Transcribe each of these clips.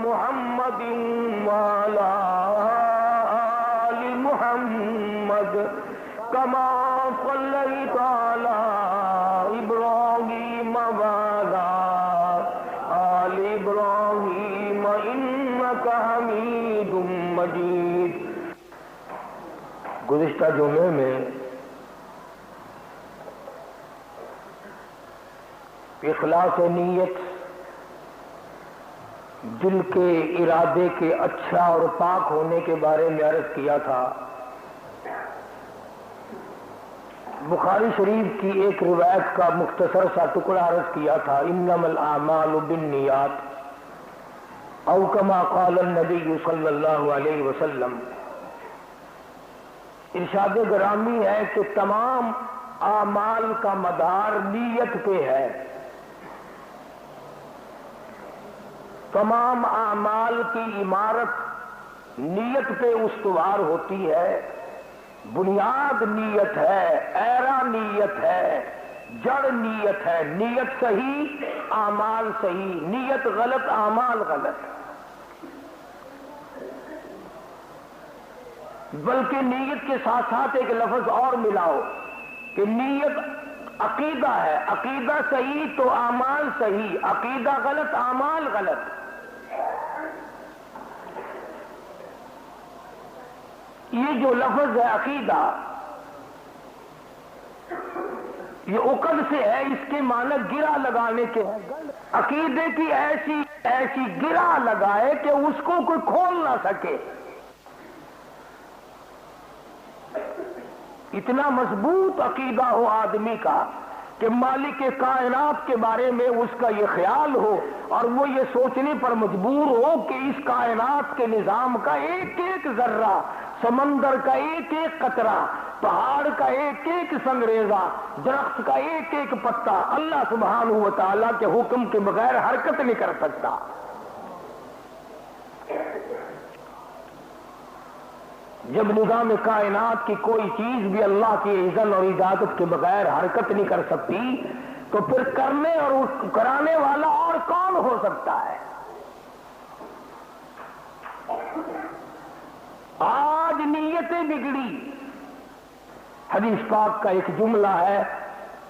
محمد وعلى آل محمد كما صليت على إبراهيم وعلى آل إبراهيم إنك حميد مجيد۔ گزشتہ جمعے میں اخلاص نیت، دل کے ارادے کے اچھا اور پاک ہونے کے بارے میں عرض کیا تھا۔ بخاری شریف کی ایک روایت کا مختصر سا ٹکڑا عرض کیا تھا، انما الاعمال بالنیات، او کما قال النبی صلی اللہ علیہ وسلم۔ ارشاد گرامی ہے کہ تمام اعمال کا مدار نیت پہ ہے، تمام اعمال کی عمارت نیت پہ استوار ہوتی ہے، بنیاد نیت ہے، ایرا نیت ہے، جڑ نیت ہے۔ نیت صحیح، اعمال صحیح، نیت غلط، اعمال غلط۔ بلکہ نیت کے ساتھ ساتھ ایک لفظ اور ملاؤ کہ نیت عقیدہ ہے، عقیدہ صحیح تو اعمال صحیح، عقیدہ غلط، اعمال غلط۔ یہ جو لفظ ہے عقیدہ، یہ عقد سے ہے، اس کے معنی گرہ لگانے کے ہیں۔ عقیدے کی ایسی گرہ لگائے کہ اس کو کوئی کھول نہ سکے، اتنا مضبوط عقیدہ ہو آدمی کا کہ مالک کائنات کے بارے میں اس کا یہ خیال ہو اور وہ یہ سوچنے پر مجبور ہو کہ اس کائنات کے نظام کا ایک ایک ذرہ، سمندر کا ایک ایک قطرہ، پہاڑ کا ایک ایک سنگریزہ، درخت کا ایک ایک پتا اللہ سبحانہ و تعالیٰ کے حکم کے بغیر حرکت نہیں کر سکتا۔ جب نظام کائنات کی کوئی چیز بھی اللہ کی اذن اور اجازت کے بغیر حرکت نہیں کر سکتی تو پھر کرنے اور کرانے والا اور کون ہو سکتا ہے؟ آج نیتیں بگڑی۔ حدیث پاک کا ایک جملہ ہے،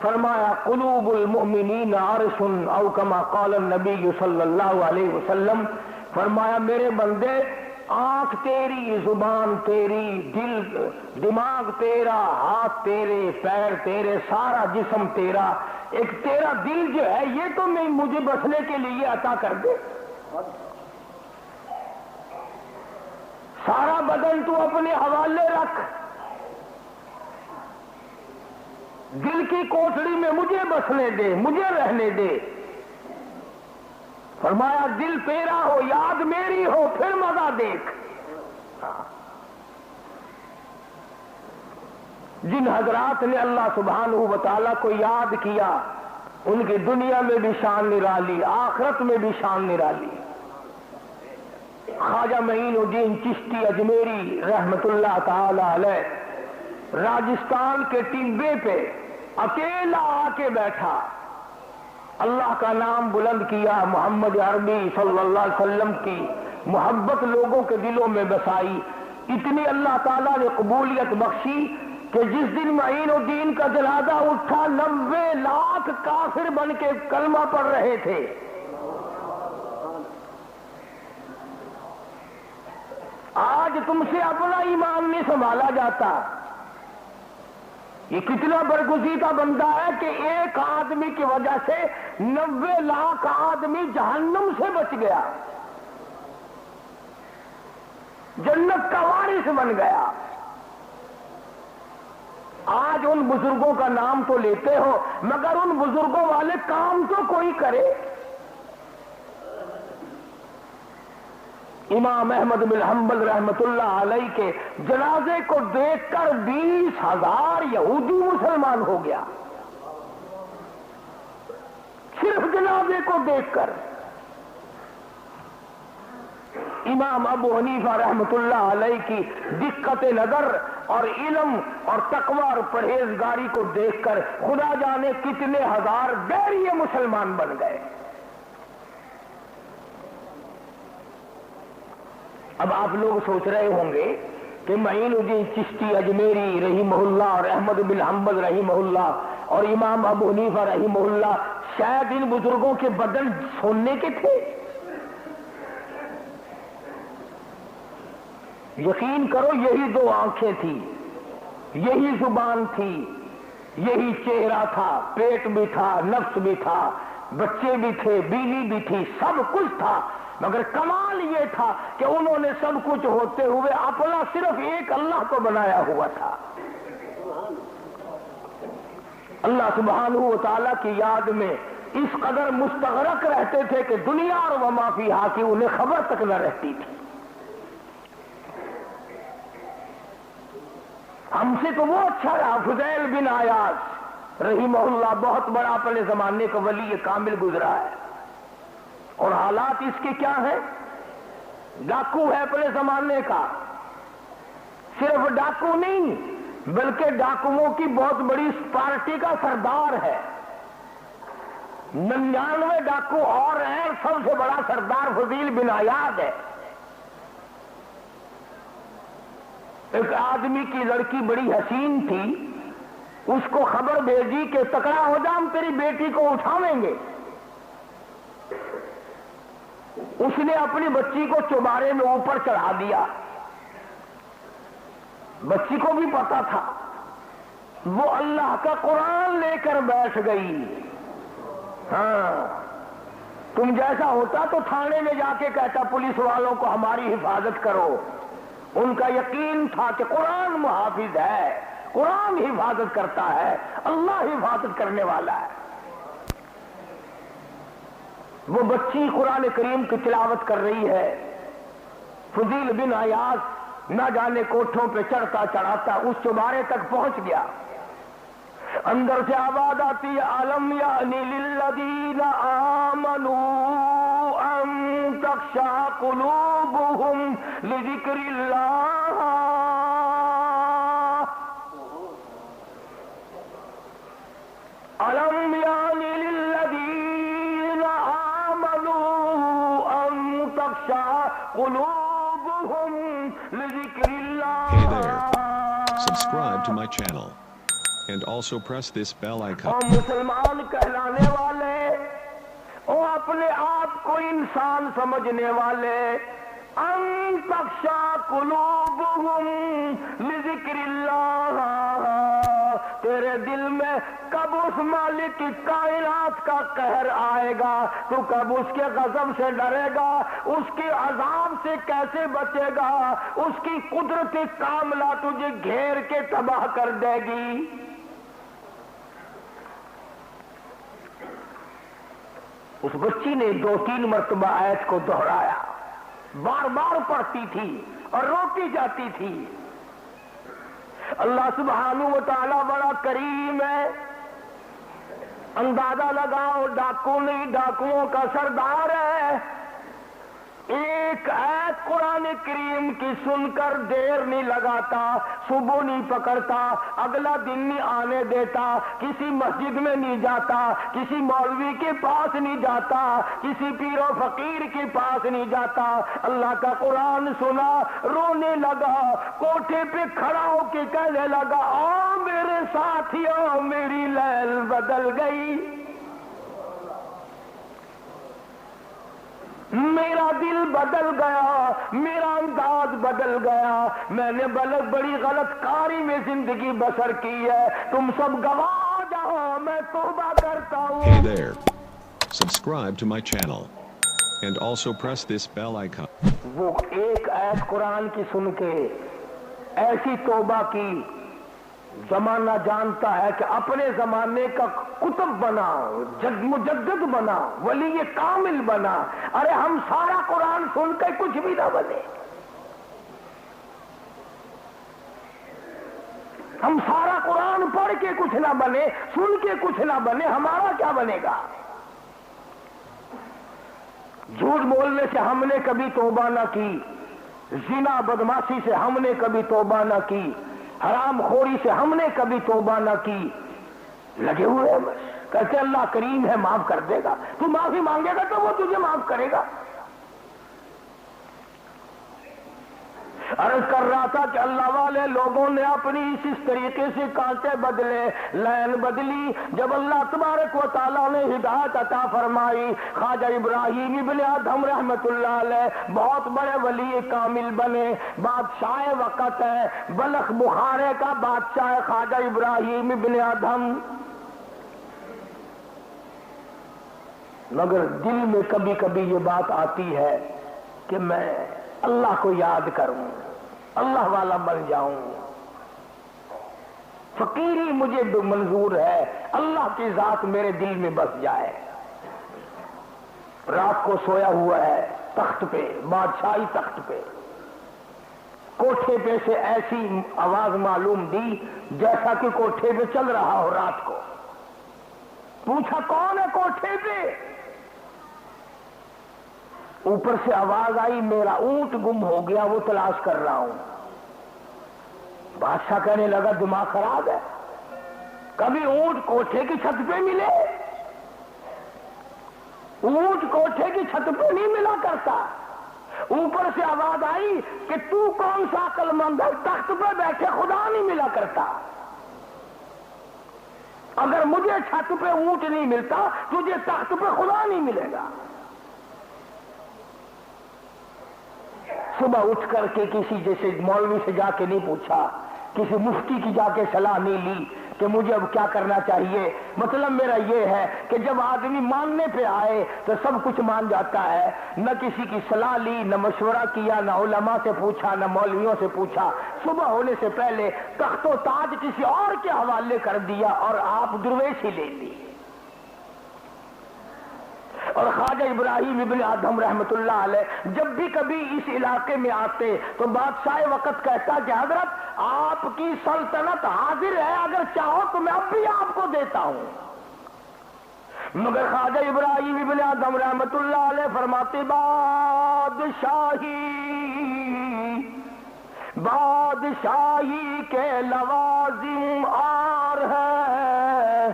فرمایا قلوب المؤمنین عرش او کما قال النبی صلی اللہ علیہ وسلم، فرمایا میرے بندے، آنکھ تیری، زبان تیری، دل، دماغ تیرا، ہاتھ تیرے، پیر تیرے، سارا جسم تیرا، ایک تیرا دل جو ہے یہ تو میں مجھے بسنے کے لیے عطا کر دے، سارا بدن تو اپنے حوالے رکھ، دل کی کوٹڑی میں مجھے بسنے دے، مجھے رہنے دے۔ فرمایا دل تیرا ہو، یاد میری ہو، پھر مزہ دیکھ۔ جن حضرات نے اللہ سبحانہ و تعالیٰ کو یاد کیا ان کی دنیا میں بھی شان نرالی، آخرت میں بھی شان نرالی۔ خواجہ معین الدین چشتی اجمیری رحمت اللہ تعالی علیہ راجستھان کے ٹبے پہ اکیلا آ کے بیٹھا، اللہ کا نام بلند کیا، محمد عربی صلی اللہ علیہ وسلم کی محبت لوگوں کے دلوں میں بسائی، اتنی اللہ تعالیٰ نے قبولیت بخشی کہ جس دن معین الدین کا جنازہ اٹھا 90 لاکھ کافر بن کے کلمہ پڑھ رہے تھے۔ آج تم سے اپنا ایمان نہیں سنبھالا جاتا۔ یہ کتنا برگزیدہ بندہ ہے کہ ایک آدمی کی وجہ سے 90 لاکھ آدمی جہنم سے بچ گیا، جنت کا وارث بن گیا۔ آج ان بزرگوں کا نام تو لیتے ہو مگر ان بزرگوں والے کام تو کوئی کرے۔ امام احمد بن حنبل رحمت اللہ علیہ کے جنازے کو دیکھ کر 20,000 یہودی مسلمان ہو گیا، صرف جنازے کو دیکھ کر۔ امام ابو حنیفہ رحمت اللہ علیہ کی دقت نظر اور علم اور تقوی اور پرہیزگاری کو دیکھ کر خدا جانے کتنے ہزار بیریے مسلمان بن گئے۔ اب آپ لوگ سوچ رہے ہوں گے کہ معین الدین چشتی اجمیری رحمہ اللہ اور احمد بن حنبل رحمہ اللہ اور امام ابو حنیفہ رحمہ اللہ شاید ان بزرگوں کے بدن سونے کے تھے؟ یقین کرو یہی دو آنکھیں تھی، یہی زبان تھی، یہی چہرہ تھا، پیٹ بھی تھا، نفس بھی تھا، بچے بھی تھے، بیوی بھی تھی، سب کچھ تھا، مگر کمال یہ تھا کہ انہوں نے سب کچھ ہوتے ہوئے اپنا صرف ایک اللہ کو بنایا ہوا تھا۔ اللہ سبحانہ و تعالیٰ کی یاد میں اس قدر مستغرق رہتے تھے کہ دنیا اور وما فیہا کی انہیں خبر تک نہ رہتی تھی۔ ہم سے تو وہ اچھا رہا فضیل بن عیاض رحمہ اللہ، بہت بڑا اپنے زمانے کا ولی کامل گزرا ہے، اور حالات اس کے کیا ہیں؟ ڈاکو ہے اپنے زمانے کا، صرف ڈاکو نہیں بلکہ ڈاکوؤں کی بہت بڑی پارٹی کا سردار ہے۔ 99 ڈاکو اور ہیں، سب سے بڑا سردار فضیل بن عیاض ہے۔ ایک آدمی کی لڑکی بڑی حسین تھی، اس کو خبر بھیجی کہ تکڑا ہو جا، ہم تیری بیٹی کو اٹھاویں گے۔ اس نے اپنی بچی کو چوبارے میں اوپر چڑھا دیا، بچی کو بھی پتا تھا، وہ اللہ کا قرآن لے کر بیٹھ گئی۔ ہاں، تم جیسا ہوتا تو تھانے میں جا کے کہتا پولیس والوں کو ہماری حفاظت کرو۔ ان کا یقین تھا کہ قرآن محافظ ہے، قرآن حفاظت کرتا ہے، اللہ حفاظت کرنے والا ہے۔ وہ بچی قرآن کریم کی تلاوت کر رہی ہے، فضیل بن عیاض نہ جانے کوٹھوں پہ چڑھتا چڑھاتا اس چوبارے تک پہنچ گیا۔ اندر سے آواز آتی ہے، الم یعنی للذین آمنوا ان تخشع قلوبهم لذکر اللہ۔ الم یعنی للذین آمنوا ان تخشع قلوبهم لذکر اللہ۔ Hey there, subscribe to my channel and also press this bell icon. اور مسلمان کہلانے والے اور اپنے آپ کو انسان سمجھنے والے، ان تخشع قلوبهم لذکر اللہ، تیرے دل میں کب اس مالک کی کائنات کا قہر آئے گا، تو کب اس کے غضب سے ڈرے گا، اس کے عذاب سے کیسے بچے گا، اس کی قدرت کاملہ تجھے گھیر کے تباہ کر دے گی۔ اس بچی نے 2-3 مرتبہ آیت کو دہرایا، بار بار پڑھتی تھی اور روتی جاتی تھی۔ اللہ سبحانہ و تعالیٰ بڑا کریم ہے، اندازہ لگاؤ ڈاکو نہیں، ڈاکوؤں کا سردار ہے۔ ایک آیت قرآن کریم کی سن کر دیر نہیں لگاتا، صبح نہیں پکڑتا، اگلا دن نہیں آنے دیتا، کسی مسجد میں نہیں جاتا، کسی مولوی کے پاس نہیں جاتا، کسی پیر و فقیر کے پاس نہیں جاتا، اللہ کا قرآن سنا، رونے لگا، کوٹھے پہ کھڑا ہو کے کہنے لگا، آؤ میرے ساتھیوں، میری لیل بدل گئی، میرا دل بدل گیا، میرا انداز بدل گیا، میں نے بڑی غلط کاری میں زندگی بسر کی ہے، تم سب گواہ جاؤ، میں توبہ کرتا ہوں۔ Hey there, subscribe to my channel and also press this bell icon. وہ ایک آیت قرآن کی سن کے ایسی توبہ کی، زمانہ جانتا ہے کہ اپنے زمانے کا کتب بنا، مجدد بنا، ولی کامل بنا۔ ارے ہم سارا قرآن سن کے کچھ بھی نہ بنے، ہم سارا قرآن پڑھ کے کچھ نہ بنے، سن کے کچھ نہ بنے، ہمارا کیا بنے گا؟ جھوٹ بولنے سے ہم نے کبھی توبہ نہ کی، زنا بدماشی سے ہم نے کبھی توبہ نہ کی، حرام خوری سے ہم نے کبھی توبہ نہ کی، لگے ہوئے ہیں بس، کہتے اللہ کریم ہے معاف کر دے گا، تو معافی مانگے گا تو وہ تجھے معاف کرے گا۔ عرض کر رہا تھا کہ اللہ والے لوگوں نے اپنی اس طریقے سے کانٹے بدلے، لین بدلی۔ جب اللہ تبارک و تعالیٰ نے ہدایت عطا فرمائی، خواجہ ابراہیم ابن ادہم رحمت اللہ علیہ بہت بڑے ولی کامل بنے، بادشاہ وقت ہے، بلخ بخارے کا بادشاہ خواجہ ابراہیم ابن ادہم۔ مگر دل میں کبھی کبھی یہ بات آتی ہے کہ میں اللہ کو یاد کروں، اللہ والا بن جاؤں، فقیری مجھے منظور ہے، اللہ کی ذات میرے دل میں بس جائے۔ رات کو سویا ہوا ہے تخت پہ، بادشاہی تخت پہ، کوٹھے پہ سے ایسی آواز معلوم دی جیسا کہ کوٹھے پہ چل رہا ہو رات کو۔ پوچھا کون ہے کوٹھے پہ؟ اوپر سے آواز آئی میرا اونٹ گم ہو گیا، وہ تلاش کر رہا ہوں۔ بادشاہ کہنے لگا دماغ خراب ہے، کبھی اونٹ کوٹھے کی چھت پہ ملے؟ اونٹ کوٹھے کی چھت پہ نہیں ملا کرتا۔ اوپر سے آواز آئی کہ تو کون سا عقل مند ہے، تخت پہ بیٹھے خدا نہیں ملا کرتا۔ اگر مجھے چھت پہ اونٹ نہیں ملتا، تجھے تخت پہ خدا نہیں ملے گا۔ صبح اٹھ کر کے کسی جیسے مولوی سے جا کے نہیں پوچھا، کسی مفتی کی جا کے صلاح نہیں لی کہ مجھے اب کیا کرنا چاہیے۔ مطلب میرا یہ ہے کہ جب آدمی ماننے پہ آئے تو سب کچھ مان جاتا ہے، نہ کسی کی صلاح لی، نہ مشورہ کیا، نہ علماء سے پوچھا، نہ مولویوں سے پوچھا۔ صبح ہونے سے پہلے تخت و تاج کسی اور کے حوالے کر دیا اور آپ درویش ہی لے لی۔ اور خواجہ ابراہیم ابن ادہم رحمت اللہ علیہ جب بھی کبھی اس علاقے میں آتے تو بادشاہ وقت کہتا کہ حضرت آپ کی سلطنت حاضر ہے، اگر چاہو تو میں اب بھی آپ کو دیتا ہوں۔ مگر خواجہ ابراہیم ابن ادہم رحمت اللہ علیہ فرماتے بادشاہی کے لوازم اور ہے،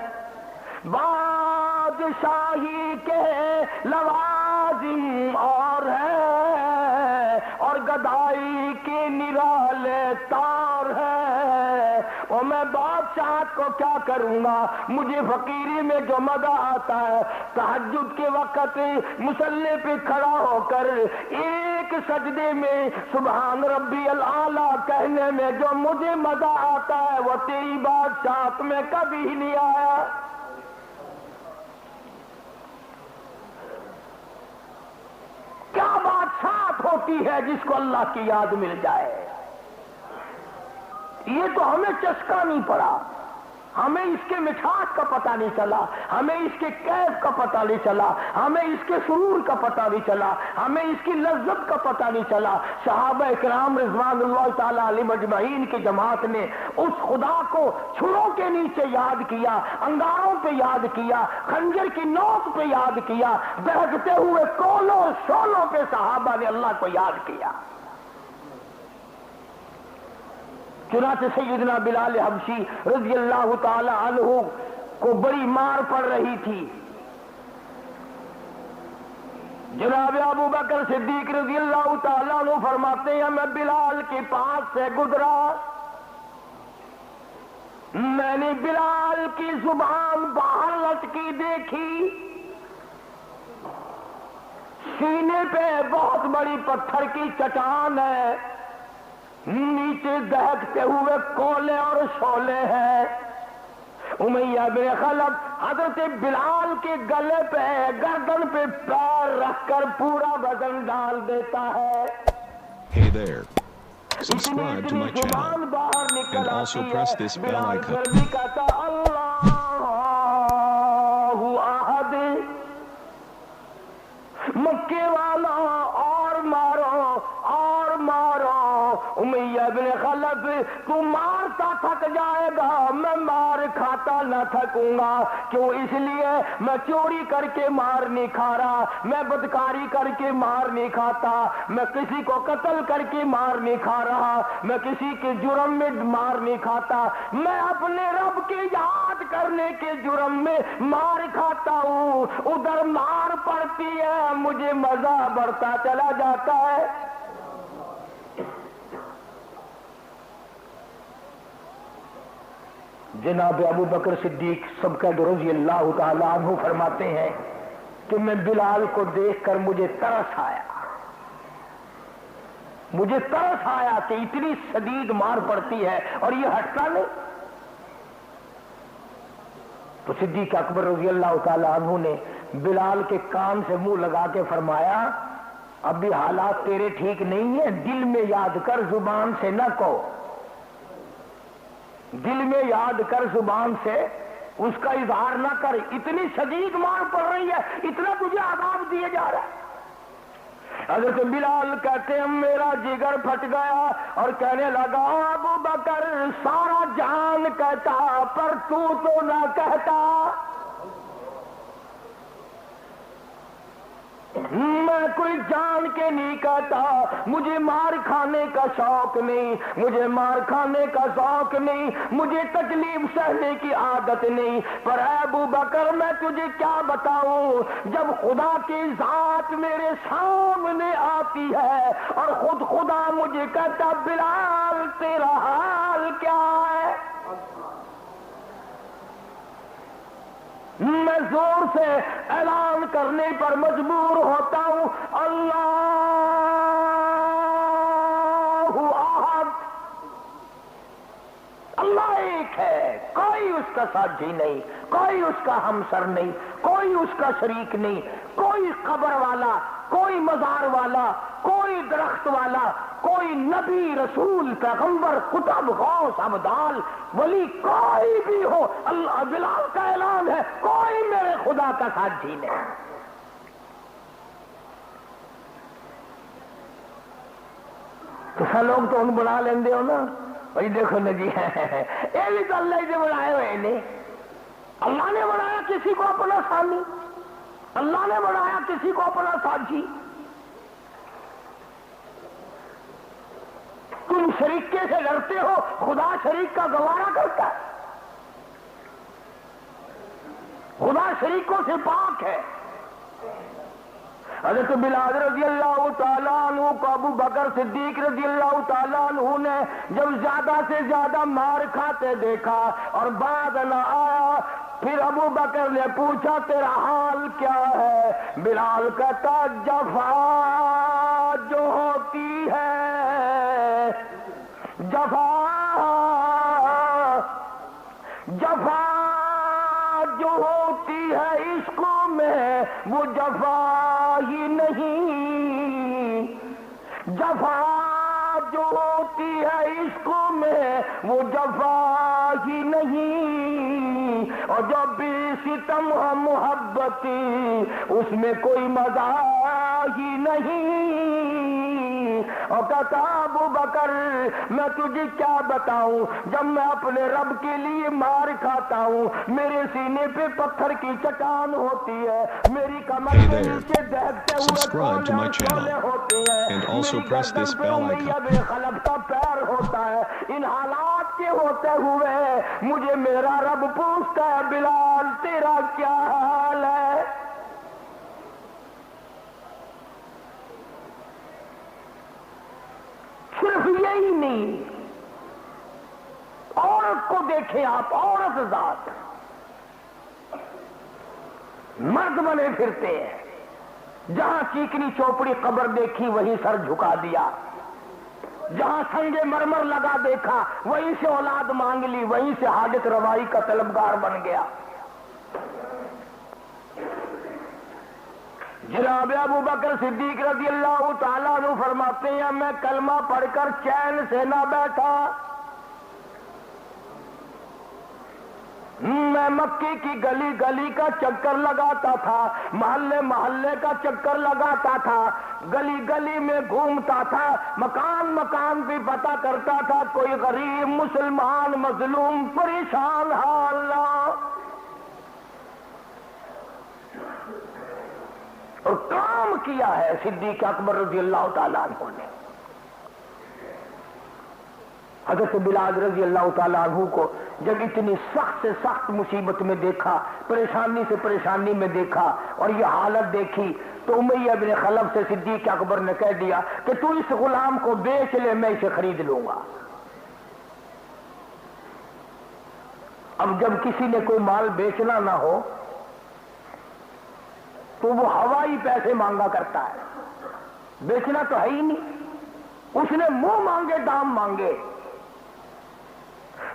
بادشاہی کے لوازم اور ہے، اور گدائی کے نرالے تار ہے۔ اور میں بادشاہ کو کیا کروں گا، مجھے فقیری میں جو مزہ آتا ہے تہجد کے وقت مصلی پہ کھڑا ہو کر ایک سجدے میں سبحان ربی الاعلیٰ کہنے میں جو مجھے مزہ آتا ہے وہ تیری بادشاہت میں کبھی ہی نہیں آیا۔ کیا بادشاہت ہوتی ہے جس کو اللہ کی یاد مل جائے؟ یہ تو ہمیں چسکا نہیں پڑا، ہمیں اس کے مٹھاس کا پتہ نہیں چلا، ہمیں اس کے کیف کا پتہ نہیں چلا، ہمیں اس کے سرور کا پتہ نہیں چلا، ہمیں اس کی لذت کا پتہ نہیں چلا۔ صحابہ کرام رضوان اللہ تعالی علیہم اجمعین کی جماعت نے اس خدا کو چھروں کے نیچے یاد کیا، انگاروں پہ یاد کیا، خنجر کی نوک پہ یاد کیا، دہکتے ہوئے کولوں شولوں پہ صحابہ نے اللہ کو یاد کیا۔ چنانچہ سیدنا بلال حبشی رضی اللہ تعالی عنہ کو بڑی مار پڑ رہی تھی، جناب ابو بکر صدیق رضی اللہ تعالی عنہ فرماتے ہیں میں بلال کے پاس سے گزرا، میں نے بلال کی زبان باہر لٹکی دیکھی، سینے پہ بہت بڑی پتھر کی چٹان ہے، نیچے دہکتے ہوئے کولے اور شولے ہیں۔ امیہ بن خلف حضرت بلال کے گلے پہ گردن پہ پیر رکھ کر پورا وزن ڈال دیتا ہے۔ Hey there. Subscribe to my channel and also press this bell icon. مکے والا اور مارو اور مارو، امیہ بن خلف تو مارتا تھک جائے گا، میں مار کھاتا نہ تھکوں گا۔ کیوں؟ اس لیے میں چوری کر کے مار نہیں کھا رہا، میں بدکاری کر کے مار نہیں کھاتا، میں کسی کو قتل کر کے مار نہیں کھا رہا، میں کسی کے جرم میں مار نہیں کھاتا، میں اپنے رب کی یاد کرنے کے جرم میں مار کھاتا ہوں۔ ادھر مار پڑتی ہے، مجھے مزہ بڑھتا چلا جاتا ہے۔ جناب ابو بکر صدیق سبقت رضی اللہ تعالیٰ عنہ فرماتے ہیں کہ میں بلال کو دیکھ کر مجھے ترس آیا کہ اتنی شدید مار پڑتی ہے اور یہ ہٹتا نہیں. تو صدیق اکبر رضی اللہ تعالیٰ عنہ نے بلال کے کان سے منہ لگا کے فرمایا اب بھی حالات تیرے ٹھیک نہیں ہیں، دل میں یاد کر زبان سے نہ کہو، دل میں یاد کر زبان سے اس کا اظہار نہ کر، اتنی شدید مار پڑ رہی ہے، اتنا تجھے عذاب دیے جا رہا ہے. حضرت بلال کہتے ہیں میرا جگر پھٹ گیا اور کہنے لگا ابو بکر سارا جان کہتا پر تو نہ کہتا، میں کوئی جان کے نہیں کہتا، مجھے مار کھانے کا شوق نہیں، مجھے مار کھانے کا ذوق نہیں، مجھے تکلیف سہنے کی عادت نہیں، پر اے ابو بکر میں تجھے کیا بتاؤں، جب خدا کی ذات میرے سامنے آتی ہے اور خود خدا مجھے کہتا بلال تیرا حال کیا ہے، میں زور سے اعلان کرنے پر مجبور ہوتا ہوں اللہ احد، اللہ ایک ہے، کوئی اس کا ساتھی نہیں، کوئی اس کا ہمسر نہیں، کوئی اس کا شریک نہیں، کوئی قبر والا، کوئی مزار والا، کوئی درخت والا، کوئی نبی رسول پیغمبر قطب غوث ابدال ولی کوئی بھی ہو، اللہ بلال کا اعلان ہے کوئی میرے خدا کا ساتھی نہیں. تو سا لوگ تو ان بنا لیندے ہو نا وہی دیکھو نا جی یہ بھی تو اللہ نے بنائے ہوئے نے، اللہ نے بنایا کسی کو اپنا سامی، اللہ نے بنایا کسی کو اپنا ساتھی. تم شریکے سے ڈرتے ہو، خدا شریک کا گوارا کرتا ہے، خدا شریکوں سے پاک ہے. حضرت بلال رضی اللہ تعالیٰ عنہ کو ابو بکر صدیق رضی اللہ تعالیٰ عنہ نے جب زیادہ سے زیادہ مار کھاتے دیکھا اور بعد نہ آیا، پھر ابو بکر نے پوچھا تیرا حال کیا ہے، بلال کہتا جفا جو ہوتی ہے، جفا جو ہوتی ہے عشق میں وہ جفا ہی نہیں، جفا جو ہوتی ہے عشق میں وہ جفا ہی نہیں، اور جب بھی ستم ہے محبتی اس میں کوئی مزہ ہی نہیں. اور کہتا ابو بکر میں تجھے کیا بتاؤں، جب میں اپنے رب کے لیے مار کھاتا ہوں میرے سینے پہ پتھر کی چٹان ہوتی ہے، میری کمر کے نیچے دہتے ہوئے کولے ہوتے ہیں، میری گردن پہ امیہ بن خلف کا پیر ہوتا ہے. ان حالات کے ہوتے ہوئے مجھے میرا رب پوچھتا ہے بلال تیرا کیا حال ہے. صرف یہی نہیں، عورت کو دیکھیں آپ، عورت ذات مرد بنے پھرتے ہیں، جہاں چیکنی چوپڑی قبر دیکھی وہیں سر جھکا دیا، جہاں سنگ مرمر لگا دیکھا وہیں سے اولاد مانگ لی، وہیں سے حاجت روائی کا طلبگار بن گیا. جناب ابو بکر صدیق رضی اللہ تعالیٰ عنہ فرماتے ہیں میں کلمہ پڑھ کر چین سے نہ بیٹھا، میں مکے کی گلی گلی کا چکر لگاتا تھا، محلے محلے کا چکر لگاتا تھا، گلی گلی میں گھومتا تھا، مکان مکان بھی پتہ کرتا تھا کوئی غریب مسلمان مظلوم پریشان حال نہ. اور کام کیا ہے صدیق اکبر رضی اللہ تعالیٰ عنہ نے. حضرت بلال رضی اللہ تعالیٰ عنہ کو جب اتنی سخت سے سخت مصیبت میں دیکھا، پریشانی سے پریشانی میں دیکھا اور یہ حالت دیکھی تو امیہ بن خلف سے صدیق اکبر نے کہہ دیا کہ تو اس غلام کو بیچ لے میں اسے خرید لوں گا. اب جب کسی نے کوئی مال بیچنا نہ ہو تو وہ ہوائی پیسے مانگا کرتا ہے، بیچنا تو ہے ہی نہیں، اس نے منہ مانگے دام مانگے۔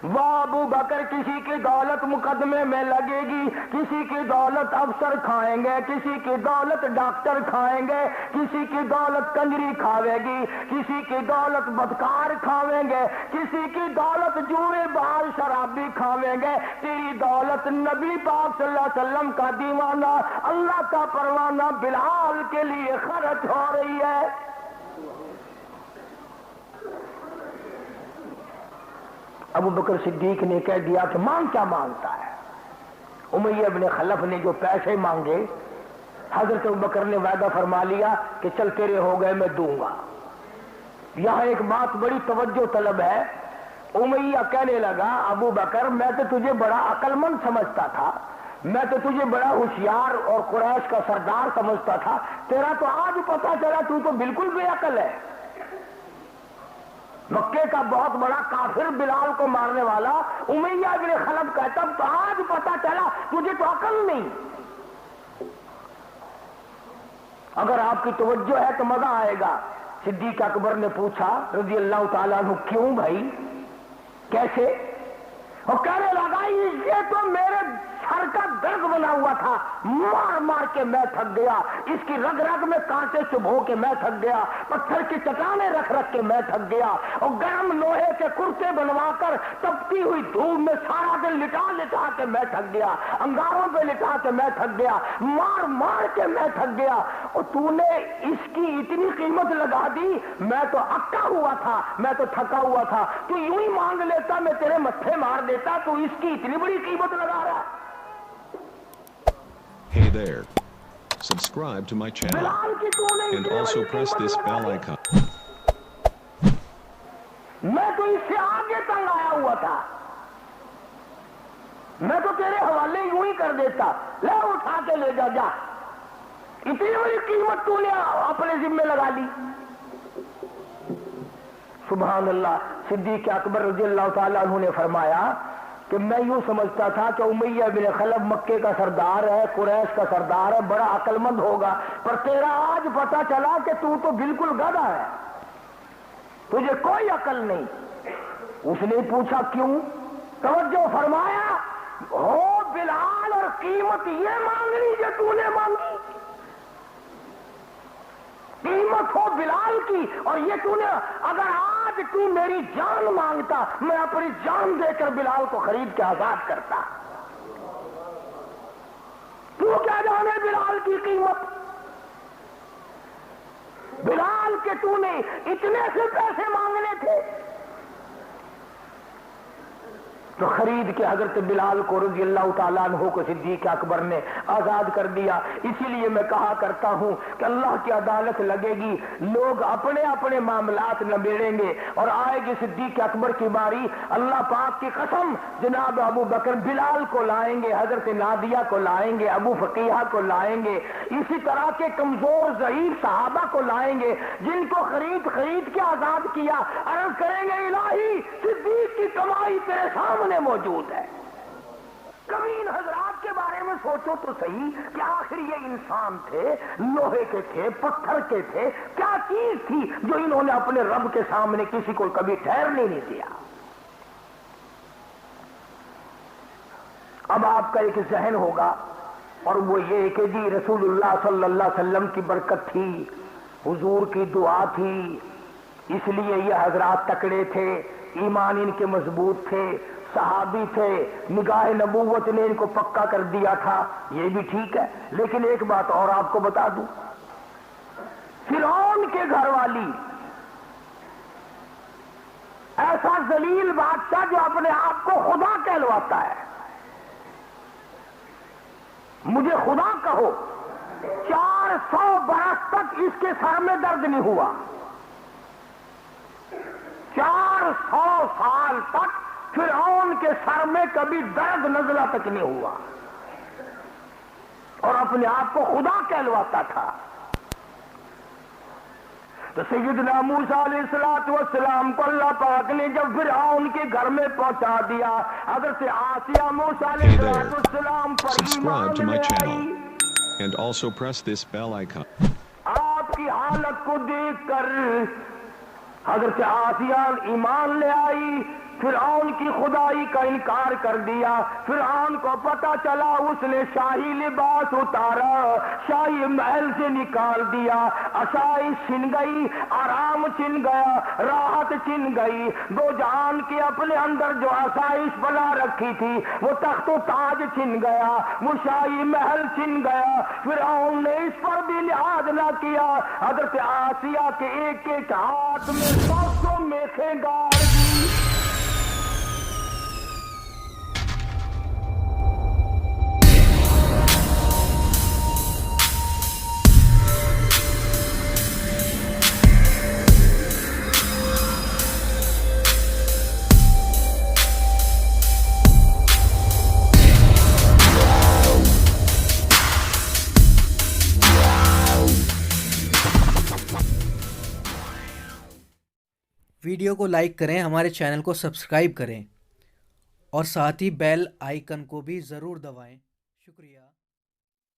وہ ابو بکر کسی کی دولت مقدمے میں لگے گی، کسی کی دولت افسر کھائیں گے، کسی کی دولت ڈاکٹر کھائیں گے، کسی کی دولت کنجری کھاوے گی، کسی کی دولت بدکار کھاویں گے، کسی کی دولت جوئے بار شرابی کھاویں گے، تیری دولت نبی پاک صلی اللہ علیہ وسلم کا دیوانہ اللہ کا پروانہ بلال کے لیے خرچ ہو رہی ہے۔ ابو بکر صدیق نے کہہ دیا کہ مانگ کیا مانگتا ہے؟ امیہ بن خلف نے جو پیسے مانگے، حضرت ابو بکر نے وعدہ فرما لیا کہ چل تیرے ہو گئے میں دوں گا۔ یہاں ایک بات بڑی توجہ طلب ہے، امیہ کہنے لگا ابو بکر میں تو تجھے بڑا عقل مند سمجھتا تھا، میں تو تجھے بڑا ہوشیار اور قریش کا سردار سمجھتا تھا، تیرا تو آج پتا چلا تو بالکل بے عقل ہے۔ مکے کا بہت بڑا کافر بلال کو مارنے والا امیہ بن خلف کہتا تو آج پتا چلا تجھے تو عقل نہیں۔ اگر آپ کی توجہ ہے تو مزہ آئے گا۔ صدیق اکبر نے پوچھا رضی اللہ تعالیٰ عنہ کیوں بھائی، کیسے؟ اور کہنے لگا یہ تو میرے سر کا درد بنا ہوا تھا، مار مار کے میں تھک گیا، اس کی رگ رگ میں کانٹے چبھو کے میں تھک گیا، پتھر کی چٹانیں رکھ رکھ کے میں تھک گیا، اور گرم لوہے کے کرتے بنوا کر تپتی ہوئی دھوپ میں سارا دن لٹا لٹا کے میں تھک گیا، انگاروں پہ لٹا کے میں تھک گیا، مار مار کے میں تھک گیا، اور تو نے اس کی اتنی قیمت لگا دی، میں تو اکا ہوا تھا، میں تو تھکا ہوا تھا، تو یوں ہی مانگ لیتا میں تیرے متھے مار دیتا، تو اس کی اتنی بڑی قیمت لگا رہا ہے۔ Hey there. Subscribe to my channel and also press this bell icon. میں تو اس سے آگے تنگ آیا ہوا تھا، میں تو تیرے حوالے یوں ہی کر دیتا، لے اٹھا کے لے جا جا، اتنی بڑی قیمت تو نے اپنے ذمہ لگا لی۔ سبحان اللہ۔ صدیق اکبر رضی اللہ تعالیٰ عنہ نے فرمایا کہ میں یوں سمجھتا تھا کہ امیہ بن خلف مکے کا سردار ہے، قریش کا سردار ہے، بڑا عقل مند ہوگا، پر تیرا آج پتا چلا کہ تو بالکل گدھا ہے، تجھے کوئی عقل نہیں۔ اس نے پوچھا کیوں؟ توجہ فرمایا ہو بلال اور قیمت یہ مانگنی جو تو نے مانگی، قیمت ہو بلال کی، اور یہ تو نے اگر آج تو میری جان مانگتا میں اپنی جان دے کر بلال کو خرید کے آزاد کرتا۔ تو کیا جانے بلال کی قیمت؟ بلال کے تو نے اتنے سے پیسے مانگنے تھے تو خرید کے حضرت بلال کو رضی اللہ تعالیٰ عنہ کو صدیق اکبر نے آزاد کر دیا۔ اسی لیے میں کہا کرتا ہوں کہ اللہ کی عدالت لگے گی، لوگ اپنے اپنے معاملات نبیڑیں گے، اور آئے گی صدیق اکبر کی باری، اللہ پاک کی قسم جناب ابو بکر بلال کو لائیں گے، حضرت نادیہ کو لائیں گے، ابو فقیہ کو لائیں گے، اسی طرح کے کمزور ضعیف صحابہ کو لائیں گے جن کو خرید کے آزاد کیا، عرض کریں گے الہی صدیق کی کمائی تیرے سامنے موجود ہے۔ کبھی ان حضرات کے بارے میں سوچو تو صحیح کہ آخر یہ انسان تھے، لوہے کے تھے، پتھر کے تھے، کیا چیز تھی جو انہوں نے اپنے رب کے سامنے کسی کو کبھی ٹھہرنے نہیں دیا۔ اب آپ کا ایک ذہن ہوگا، اور وہ یہ کہ جی رسول اللہ صلی اللہ علیہ وسلم کی برکت تھی، حضور کی دعا تھی، اس لیے یہ حضرات تکڑے تھے، ایمان ان کے مضبوط تھے، صحابی تھے، نگاہ نبوت نے ان کو پکا کر دیا تھا، یہ بھی ٹھیک ہے، لیکن ایک بات اور آپ کو بتا دوں، فرعون کے گھر والی ایسا ذلیل بادشاہ جو اپنے آپ کو خدا کہلواتا ہے، مجھے خدا کہو، 400 برس تک اس کے سر میں درد نہیں ہوا، 400 سال تک فرعون کے سر میں کبھی درد نزلہ تک نہیں ہوا، اور اپنے آپ کو خدا کہلواتا تھا۔ تو سیدنا موسیٰ علیہ السلام کو اللہ پاک نے جب فرعون کے گھر میں پہنچا دیا، حضرت آسیہ موسیٰ علیہ Hey there. السلام پر Subscribe to ایمان my لے channel. I. And also press this bell icon. آپ کی حالت کو دیکھ کر حضرت آسیہ ایمان لے آئی، فرعون کی خدائی کا انکار کر دیا۔ فرعون کو پتا چلا، اس نے شاہی لباس اتارا، شاہی محل سے نکال دیا، آسائش چھن گئی، آرام چھن گیا، راحت چھن گئی، دو جہان کے اپنے اندر جو آسائش بنا رکھی تھی وہ تخت و تاج چھن گیا، وہ شاہی محل چھن گیا۔ فرعون نے اس پر بھی لحاظ نہ کیا، حضرت آسیہ کے ایک ایک ہاتھ میں 100 میخیں گاڑ دی۔ ویڈیو کو لائک کریں، ہمارے چینل کو سبسکرائب کریں اور ساتھ ہی بیل آئیکن کو بھی ضرور دبائیں۔ شکریہ۔